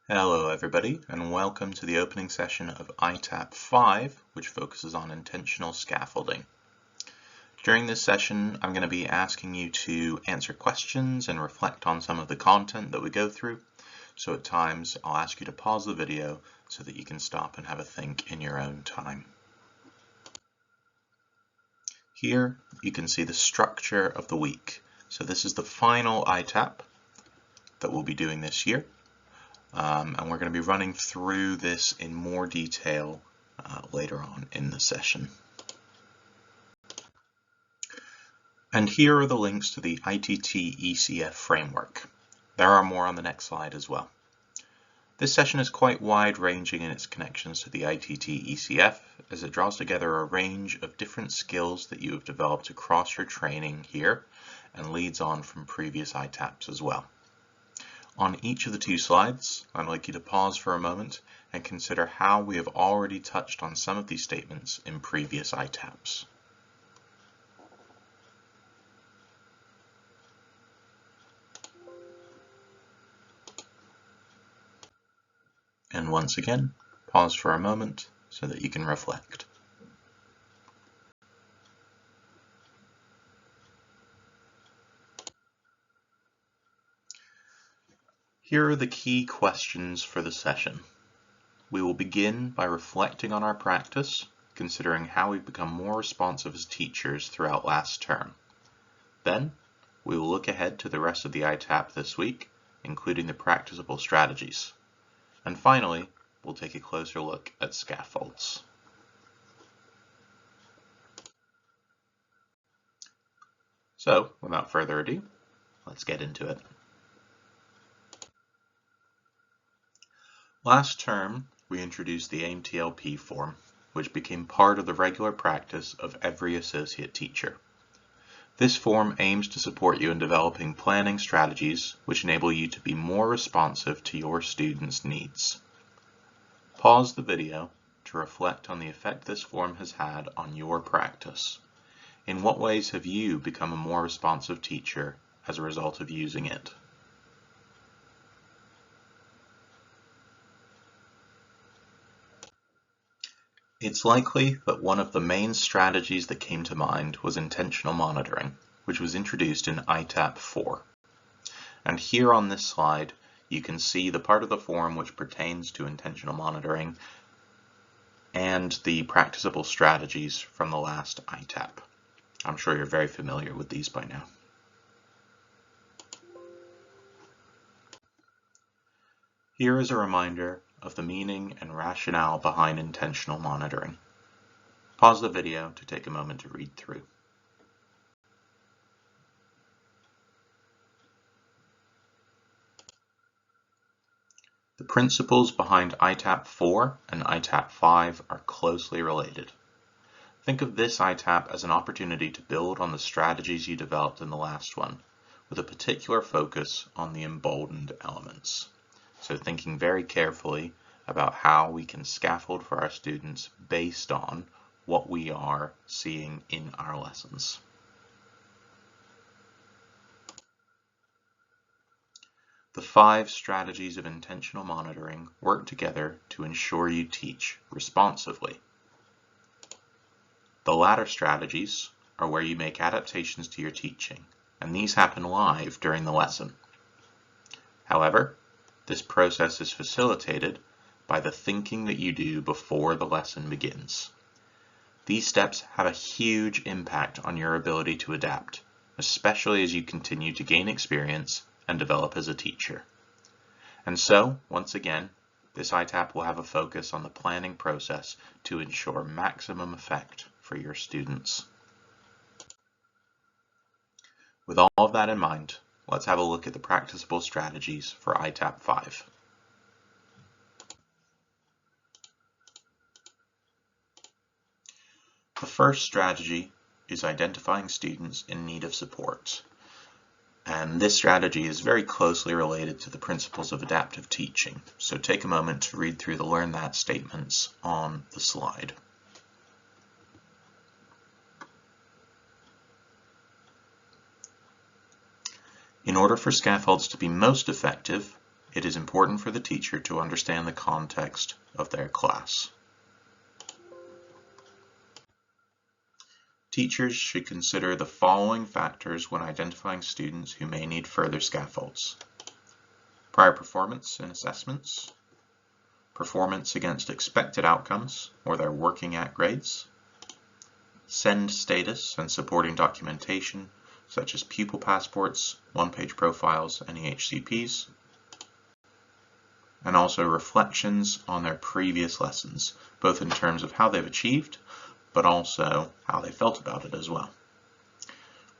Hello everybody, and welcome to the opening session of ITaP 5, which focuses on intentional scaffolding. During this session, I'm going to be asking you to answer questions and reflect on some of the content that we go through. So at times, I'll ask you to pause the video so that you can stop and have a think in your own time. Here, you can see the structure of the week. So this is the final ITaP that we'll be doing this year. And we're going to be running through this in more detail later on in the session. And here are the links to the ITT ECF framework. There are more on the next slide as well. This session is quite wide-ranging in its connections to the ITT ECF, as it draws together a range of different skills that you have developed across your training here and leads on from previous ITaPs as well. On each of the two slides, I'd like you to pause for a moment and consider how we have already touched on some of these statements in previous ITaPs. And once again, pause for a moment so that you can reflect. Here are the key questions for the session. We will begin by reflecting on our practice, considering how we've become more responsive as teachers throughout last term. Then, we will look ahead to the rest of the ITaP this week, including the practicable strategies. And finally, we'll take a closer look at scaffolds. So, without further ado, let's get into it. Last term, we introduced the AIM-TLP form, which became part of the regular practice of every associate teacher. This form aims to support you in developing planning strategies which enable you to be more responsive to your students' needs. Pause the video to reflect on the effect this form has had on your practice. In what ways have you become a more responsive teacher as a result of using it? It's likely that one of the main strategies that came to mind was intentional monitoring, which was introduced in ITaP 4. And here on this slide, you can see the part of the form which pertains to intentional monitoring and the practicable strategies from the last ITaP. I'm sure you're very familiar with these by now. Here is a reminder of the meaning and rationale behind intentional monitoring. Pause the video to take a moment to read through. The principles behind ITaP 4 and ITaP 5 are closely related. Think of this ITaP as an opportunity to build on the strategies you developed in the last one, with a particular focus on the emboldened elements. So thinking very carefully about how we can scaffold for our students based on what we are seeing in our lessons. The 5 strategies of intentional monitoring work together to ensure you teach responsively. The latter strategies are where you make adaptations to your teaching, and these happen live during the lesson. However, this process is facilitated by the thinking that you do before the lesson begins. These steps have a huge impact on your ability to adapt, especially as you continue to gain experience and develop as a teacher. And so, once again, this ITaP will have a focus on the planning process to ensure maximum effect for your students. With all of that in mind, let's have a look at the practicable strategies for ITaP 5. The first strategy is identifying students in need of support. And this strategy is very closely related to the principles of adaptive teaching. So take a moment to read through the Learn That statements on the slide. In order for scaffolds to be most effective, it is important for the teacher to understand the context of their class. Teachers should consider the following factors when identifying students who may need further scaffolds: prior performance in assessments, performance against expected outcomes or their working at grades, SEND status and supporting documentation such as pupil passports, one-page profiles, and EHCPs, and also reflections on their previous lessons, both in terms of how they've achieved, but also how they felt about it as well.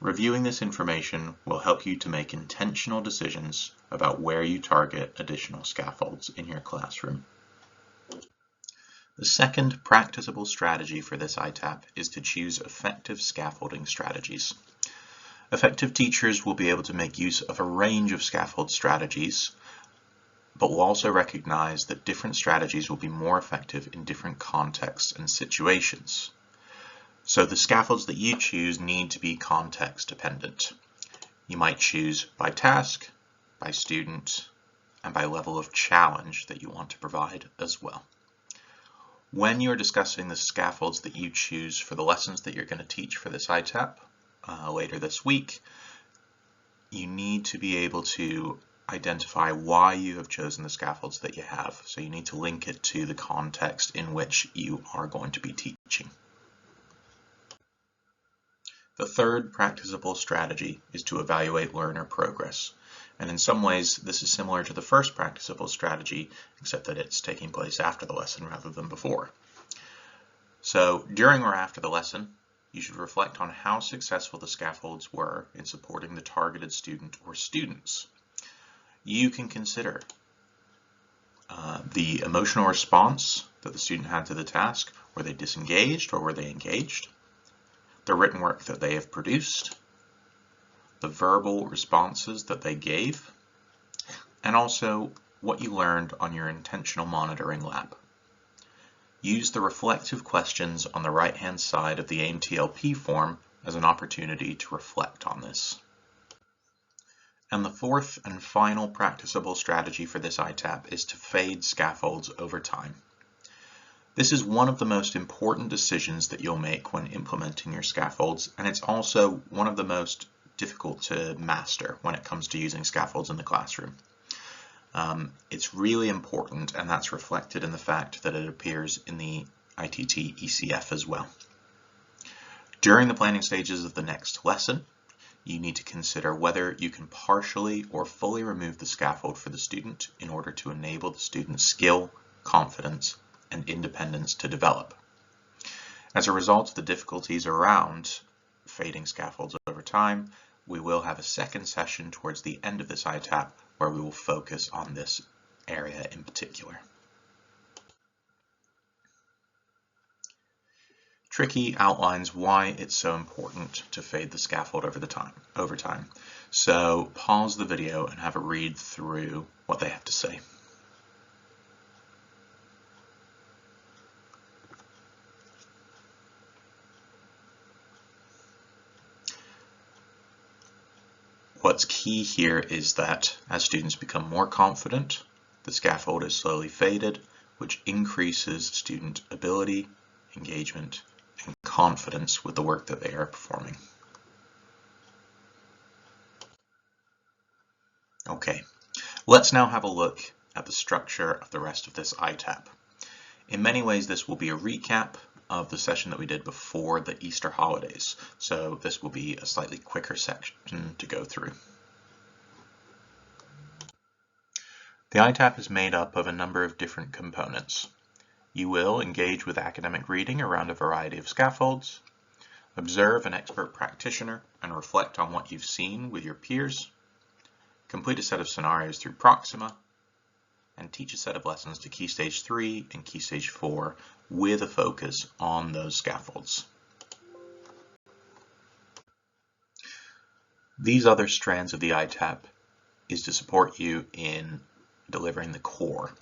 Reviewing this information will help you to make intentional decisions about where you target additional scaffolds in your classroom. The second practicable strategy for this ITaP is to choose effective scaffolding strategies. Effective teachers will be able to make use of a range of scaffold strategies, but will also recognize that different strategies will be more effective in different contexts and situations. So the scaffolds that you choose need to be context dependent. You might choose by task, by student, and by level of challenge that you want to provide as well. When you're discussing the scaffolds that you choose for the lessons that you're going to teach for this ITaP later this week, you need to be able to identify why you have chosen the scaffolds that you have. So you need to link it to the context in which you are going to be teaching. The third practicable strategy is to evaluate learner progress. And in some ways, this is similar to the first practicable strategy, except that it's taking place after the lesson rather than before. So during or after the lesson, you should reflect on how successful the scaffolds were in supporting the targeted student or students. You can consider the emotional response that the student had to the task. Were they disengaged or were they engaged? The written work that they have produced, the verbal responses that they gave, and also what you learned on your intentional monitoring lab. Use the reflective questions on the right-hand side of the AIM-TLP form as an opportunity to reflect on this. And the fourth and final practicable strategy for this ITaP is to fade scaffolds over time. This is one of the most important decisions that you'll make when implementing your scaffolds, and it's also one of the most difficult to master when it comes to using scaffolds in the classroom. It's really important, and that's reflected in the fact that it appears in the ITT ECF as well. During the planning stages of the next lesson, you need to consider whether you can partially or fully remove the scaffold for the student in order to enable the student's skill, confidence, and independence to develop. As a result of the difficulties around fading scaffolds over time, we will have a second session towards the end of this ITaP where we will focus on this area in particular. Tricky outlines why it's so important to fade the scaffold over time. So pause the video and have a read through what they have to say. What's key here is that as students become more confident, the scaffold is slowly faded, which increases student ability, engagement, and confidence with the work that they are performing. Okay, let's now have a look at the structure of the rest of this ITaP. In many ways, this will be a recap of the session that we did before the Easter holidays. So this will be a slightly quicker section to go through. The ITaP is made up of a number of different components. You will engage with academic reading around a variety of scaffolds, observe an expert practitioner and reflect on what you've seen with your peers, complete a set of scenarios through Proxima, and teach a set of lessons to Key Stage 3 and Key Stage 4 with a focus on those scaffolds. These other strands of the ITaP is to support you in delivering the core,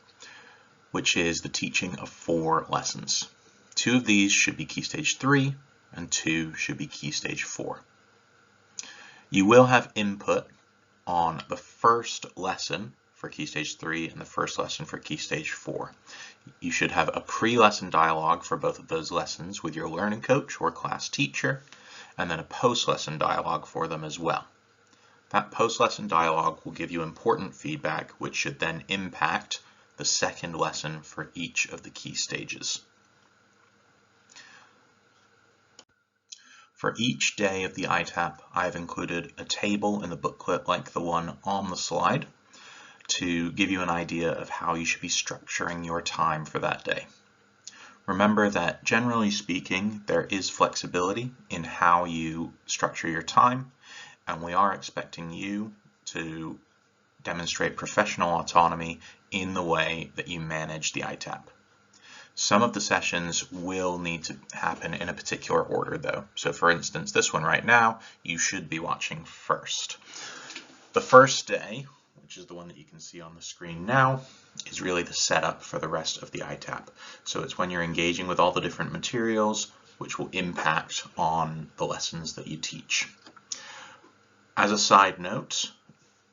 which is the teaching of 4 lessons. 2 of these should be Key Stage 3 and 2 should be Key Stage 4. You will have input on the first lesson for Key Stage 3 and the first lesson for Key Stage 4. You should have a pre-lesson dialogue for both of those lessons with your learning coach or class teacher, and then a post-lesson dialogue for them as well. That post-lesson dialogue will give you important feedback, which should then impact the second lesson for each of the key stages. For each day of the ITaP, I have included a table in the booklet like the one on the slide to give you an idea of how you should be structuring your time for that day. Remember that generally speaking, there is flexibility in how you structure your time, and we are expecting you to demonstrate professional autonomy in the way that you manage the ITaP. Some of the sessions will need to happen in a particular order though. So for instance, this one right now, you should be watching first. The first day, which is the one that you can see on the screen now, is really the setup for the rest of the ITaP. So it's when you're engaging with all the different materials which will impact on the lessons that you teach. As a side note,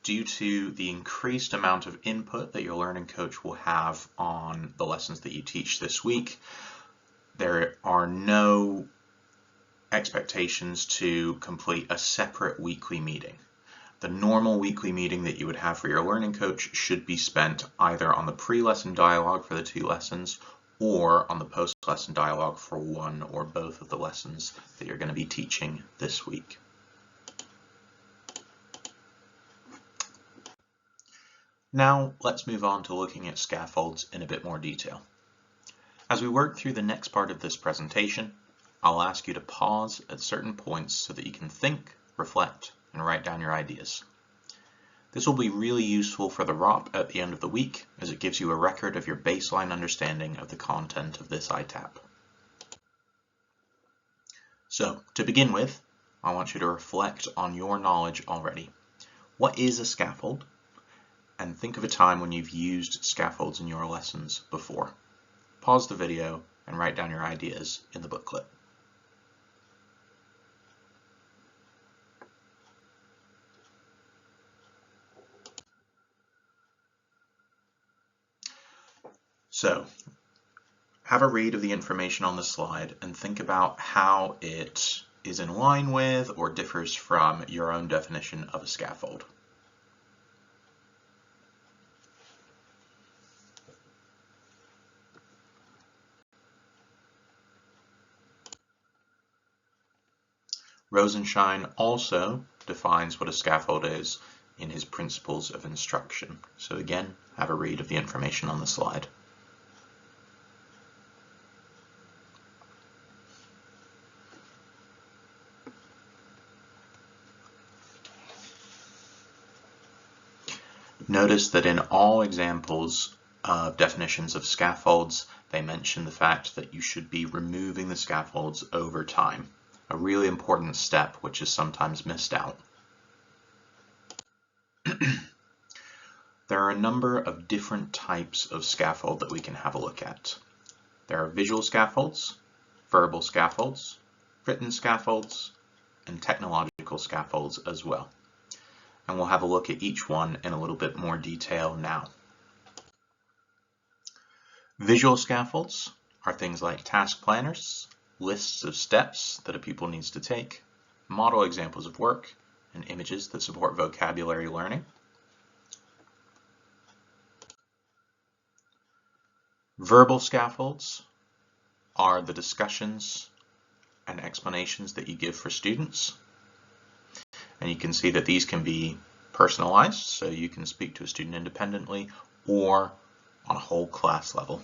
due to the increased amount of input that your learning coach will have on the lessons that you teach this week, there are no expectations to complete a separate weekly meeting. The normal weekly meeting that you would have for your learning coach should be spent either on the pre-lesson dialogue for the 2 lessons or on the post-lesson dialogue for one or both of the lessons that you're going to be teaching this week. Now let's move on to looking at scaffolds in a bit more detail. As we work through the next part of this presentation, I'll ask you to pause at certain points so that you can think, reflect, and write down your ideas. This will be really useful for the ROP at the end of the week, as it gives you a record of your baseline understanding of the content of this ITaP. So, to begin with, I want you to reflect on your knowledge already. What is a scaffold? And think of a time when you've used scaffolds in your lessons before. Pause the video and write down your ideas in the booklet. So, have a read of the information on the slide and think about how it is in line with or differs from your own definition of a scaffold. Rosenshine also defines what a scaffold is in his Principles of Instruction. So again, have a read of the information on the slide. Notice that in all examples of definitions of scaffolds, they mention the fact that you should be removing the scaffolds over time. A really important step which is sometimes missed out. There are a number of different types of scaffold that we can have a look at. There are visual scaffolds, verbal scaffolds, written scaffolds, and technological scaffolds as well. And we'll have a look at each one in a little bit more detail now. Visual scaffolds are things like task planners, lists of steps that a pupil needs to take, model examples of work, and images that support vocabulary learning. Verbal scaffolds are the discussions and explanations that you give for students. And you can see that these can be personalized, so you can speak to a student independently or on a whole class level.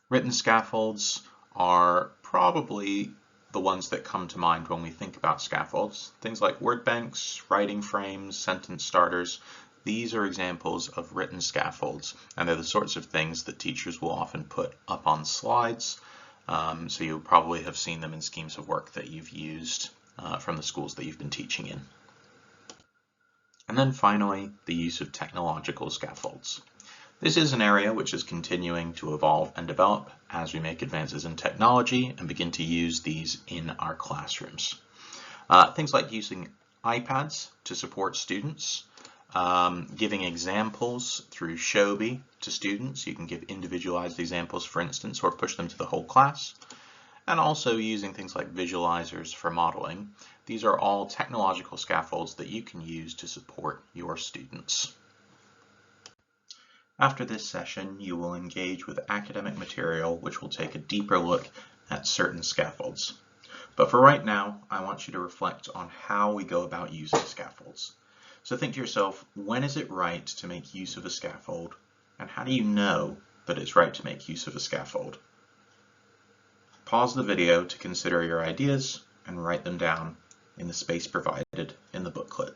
Written scaffolds are probably the ones that come to mind when we think about scaffolds. Things like word banks, writing frames, sentence starters. These are examples of written scaffolds, and they're the sorts of things that teachers will often put up on slides. So you'll probably have seen them in schemes of work that you've used from the schools that you've been teaching in. And then finally, the use of technological scaffolds. This is an area which is continuing to evolve and develop as we make advances in technology and begin to use these in our classrooms. Things like using iPads to support students, giving examples through Shobi to students. You can give individualized examples, for instance, or push them to the whole class. And also using things like visualizers for modeling. These are all technological scaffolds that you can use to support your students. After this session, you will engage with academic material which will take a deeper look at certain scaffolds. But for right now, I want you to reflect on how we go about using scaffolds. So think to yourself, when is it right to make use of a scaffold? And how do you know that it's right to make use of a scaffold? Pause the video to consider your ideas and write them down in the space provided in the booklet.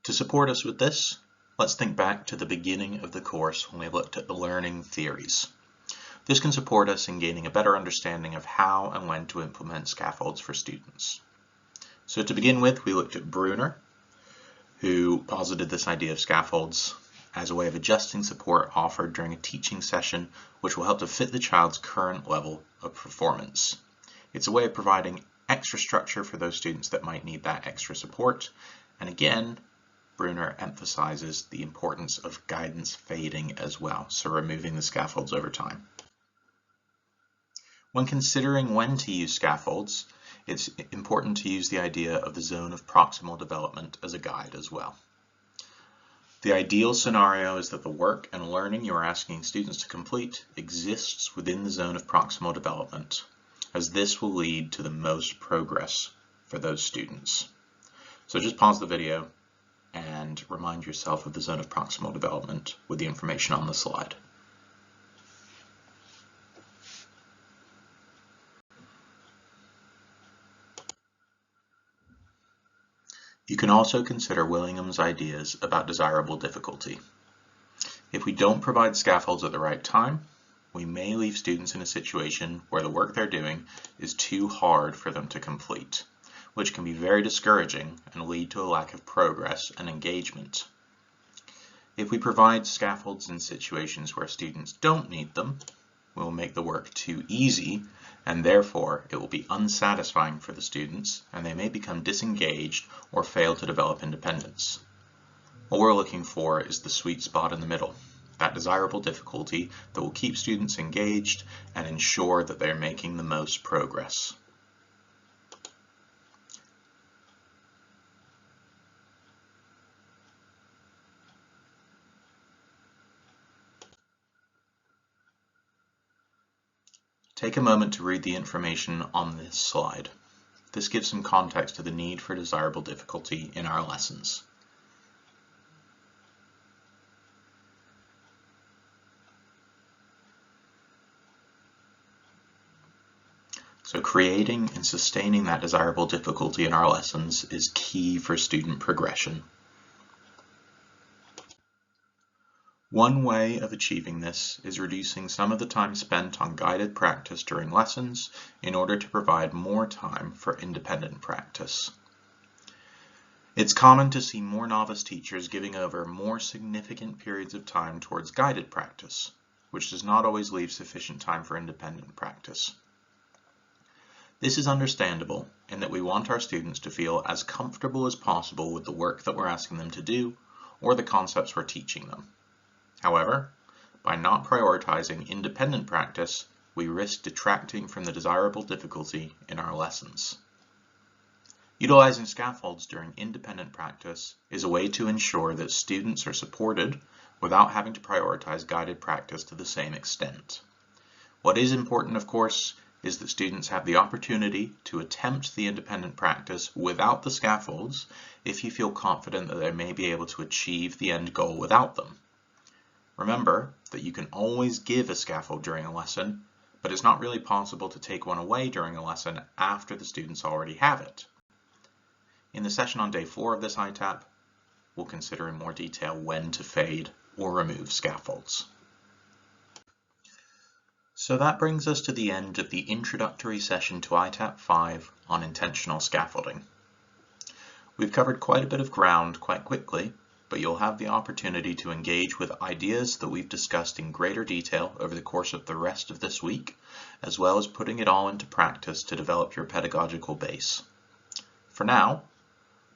To support us with this, let's think back to the beginning of the course when we looked at the learning theories. This can support us in gaining a better understanding of how and when to implement scaffolds for students. So to begin with, we looked at Bruner, who posited this idea of scaffolds as a way of adjusting support offered during a teaching session which will help to fit the child's current level of performance. It's a way of providing extra structure for those students that might need that extra support. And again, Bruner emphasizes the importance of guidance fading as well, so removing the scaffolds over time. When considering when to use scaffolds, it's important to use the idea of the zone of proximal development as a guide as well. The ideal scenario is that the work and learning you are asking students to complete exists within the zone of proximal development, as this will lead to the most progress for those students. So just pause the video and remind yourself of the zone of proximal development with the information on the slide. You can also consider Willingham's ideas about desirable difficulty. If we don't provide scaffolds at the right time, we may leave students in a situation where the work they're doing is too hard for them to complete, which can be very discouraging and lead to a lack of progress and engagement. If we provide scaffolds in situations where students don't need them, we will make the work too easy, and therefore it will be unsatisfying for the students, and they may become disengaged or fail to develop independence. What we're looking for is the sweet spot in the middle, that desirable difficulty that will keep students engaged and ensure that they're making the most progress. Take a moment to read the information on this slide. This gives some context to the need for desirable difficulty in our lessons. So creating and sustaining that desirable difficulty in our lessons is key for student progression. One way of achieving this is reducing some of the time spent on guided practice during lessons in order to provide more time for independent practice. It's common to see more novice teachers giving over more significant periods of time towards guided practice, which does not always leave sufficient time for independent practice. This is understandable in that we want our students to feel as comfortable as possible with the work that we're asking them to do or the concepts we're teaching them. However, by not prioritizing independent practice, we risk detracting from the desirable difficulty in our lessons. Utilizing scaffolds during independent practice is a way to ensure that students are supported without having to prioritize guided practice to the same extent. What is important, of course, is that students have the opportunity to attempt the independent practice without the scaffolds if you feel confident that they may be able to achieve the end goal without them. Remember that you can always give a scaffold during a lesson, but it's not really possible to take one away during a lesson after the students already have it. In the session on day 4 of this ITaP, we'll consider in more detail when to fade or remove scaffolds. So that brings us to the end of the introductory session to ITaP 5 on intentional scaffolding. We've covered quite a bit of ground quite quickly, but you'll have the opportunity to engage with ideas that we've discussed in greater detail over the course of the rest of this week, as well as putting it all into practice to develop your pedagogical base. For now,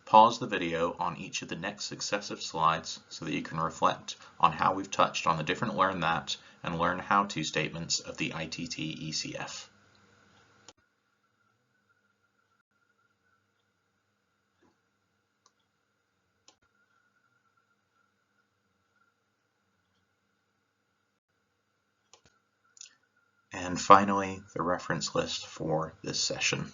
pause the video on each of the next successive slides so that you can reflect on how we've touched on the different Learn That and Learn How-To statements of the ITT ECF. And finally, the reference list for this session.